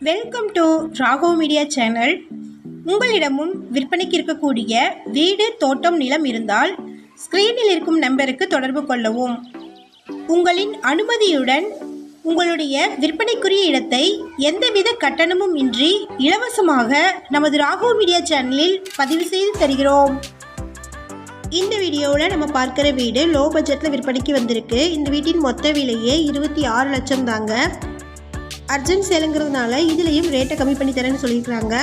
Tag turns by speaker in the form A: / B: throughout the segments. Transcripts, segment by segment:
A: Welcome to Raghav media channel. உங்களிடமும் விற்பனைக்கு இருக்கக்கூடிய வீடு, தோட்டம், நிலம் இருந்தால் ஸ்க்ரீனில் இருக்கும் நம்பருக்கு தொடர்பு கொள்ளவும். உங்களின் அனுமதியுடன் உங்களுடைய விற்பனைக்குரிய இடத்தை எந்தவித கட்டணமும் இன்றி இலவசமாக நமது ராகவ் மீடியா சேனலில் பதிவு செய்து தருகிறோம். இந்த வீடியோவில் நம்ம பார்க்குற வீடு லோ பட்ஜெட்டில் விற்பனைக்கு வந்திருக்கு. இந்த வீட்டின் மொத்த விலையே 26 லட்சம் தாங்க. அர்ஜென்ட் சேலுங்கிறதுனால இதுலேயும் ரேட்டை கம்மி பண்ணி தரேன்னு சொல்லியிருக்கிறாங்க.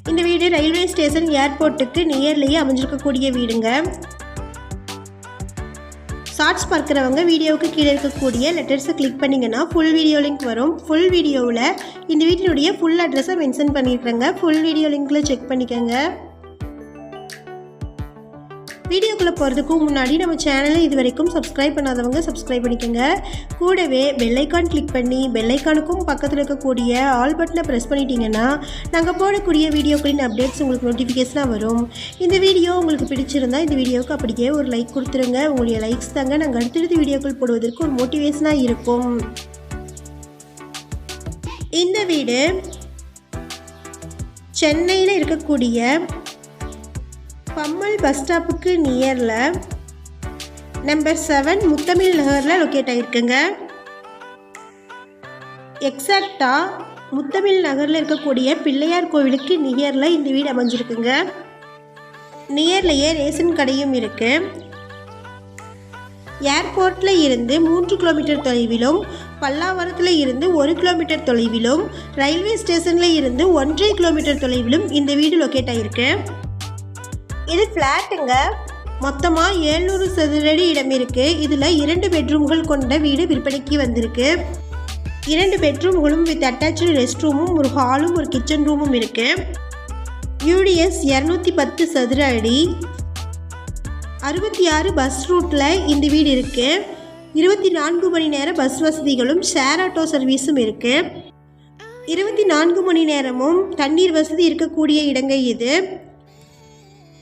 A: இந்த வீடு ரயில்வே ஸ்டேஷன், ஏர்போர்ட்டுக்கு நியர்லேயே அமைஞ்சிருக்கக்கூடிய வீடுங்க. ஷார்ட்ஸ் பார்க்குறவங்க வீடியோவுக்கு கீழே இருக்கக்கூடிய லெட்டர்ஸை கிளிக் பண்ணிங்கன்னா ஃபுல் வீடியோ லிங்க் வரும். ஃபுல் வீடியோவில் இந்த வீட்டினுடைய ஃபுல் அட்ரஸை மென்ஷன் பண்ணியிருக்கிறேங்க. ஃபுல் வீடியோ லிங்க்கில் செக் பண்ணிக்கோங்க. வீடியோக்குள்ளே போகிறதுக்கு முன்னாடி நம்ம சேனலை இது வரைக்கும் சப்ஸ்கிரைப் பண்ணாதவங்க சப்ஸ்கிரைப் பண்ணிக்கோங்க. கூடவே பெல்லைக்கான் கிளிக் பண்ணி பெல்லைக்கானுக்கும் பக்கத்தில் இருக்கக்கூடிய ஆல் பட்டனை ப்ரெஸ் பண்ணிட்டீங்கன்னா நாங்கள் போடக்கூடிய வீடியோக்களின் அப்டேட்ஸ் உங்களுக்கு நோட்டிஃபிகேஷனாக வரும். இந்த வீடியோ உங்களுக்கு பிடிச்சிருந்தா இந்த வீடியோவுக்கு அப்படியே ஒரு லைக் கொடுத்துருங்க. உங்களுடைய லைக்ஸ் தாங்க நாங்கள் அடுத்தடுத்து வீடியோக்கள் போடுவதற்கு ஒரு மோட்டிவேஷனாக இருக்கும். இந்த வீடு சென்னையில் இருக்கக்கூடிய பம்மல் பஸ் ஸ்டாப்புக்கு நியரில் நம்பர் 7 முத்தமிழ் நகரில் லொக்கேட் ஆகிருக்குங்க. எக்ஸாக்டாக முத்தமிழ் நகரில் இருக்கக்கூடிய பிள்ளையார் கோவிலுக்கு நியரில் இந்த வீடு அமைஞ்சிருக்குங்க. நியர்லேயே ரேஷன் கடையும் இருக்குது. ஏர்போர்ட்டில் இருந்து 3 கிலோமீட்டர் தொலைவிலும், பல்லாவரத்தில் இருந்து 1 கிலோமீட்டர் தொலைவிலும், ரயில்வே ஸ்டேஷனில் இருந்து 1.5 கிலோமீட்டர் தொலைவிலும் இந்த வீடு லொக்கேட் ஆகிருக்கு. இது ஃப்ளாட்டுங்க. மொத்தமாக 700 சதுரடி இடம் இருக்குது. இதில் 2 பெட்ரூம்கள் கொண்ட வீடு விற்பனைக்கு வந்திருக்கு. 2 பெட்ரூம்களும் வித் அட்டாச்சு ரெஸ்ட் ரூமும், ஒரு ஹாலும், ஒரு கிச்சன் ரூமும் இருக்குது. யூடிஎஸ் 210 சதுர அடி. 66 பஸ் ரூட்டில் இந்த வீடு இருக்குது. 24 மணி நேர பஸ் வசதிகளும் ஷேர் ஆட்டோ சர்வீஸும் இருக்குது. 24 மணி நேரமும் தண்ணீர் வசதி இருக்கக்கூடிய இடங்க இது.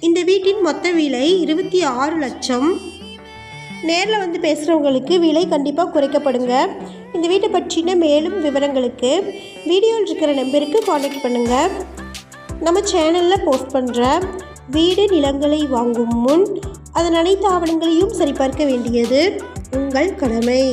A: இந்த வீட்டின் மொத்த விலை 26 லட்சம். நேரில் வந்து பேசுகிறவங்களுக்கு விலை கண்டிப்பாக குறைக்கப்படுங்க. இந்த வீட்டை பற்றின மேலும் விவரங்களுக்கு வீடியோவில் இருக்கிற நம்பருக்கு காண்டாக்ட் பண்ணுங்கள். நம்ம சேனலில் போஸ்ட் பண்ணுற வீடு, நிலங்களை வாங்கும் முன் அதன் அனைத்து ஆவணங்களையும் சரிபார்க்க வேண்டியது உங்கள் கடமை.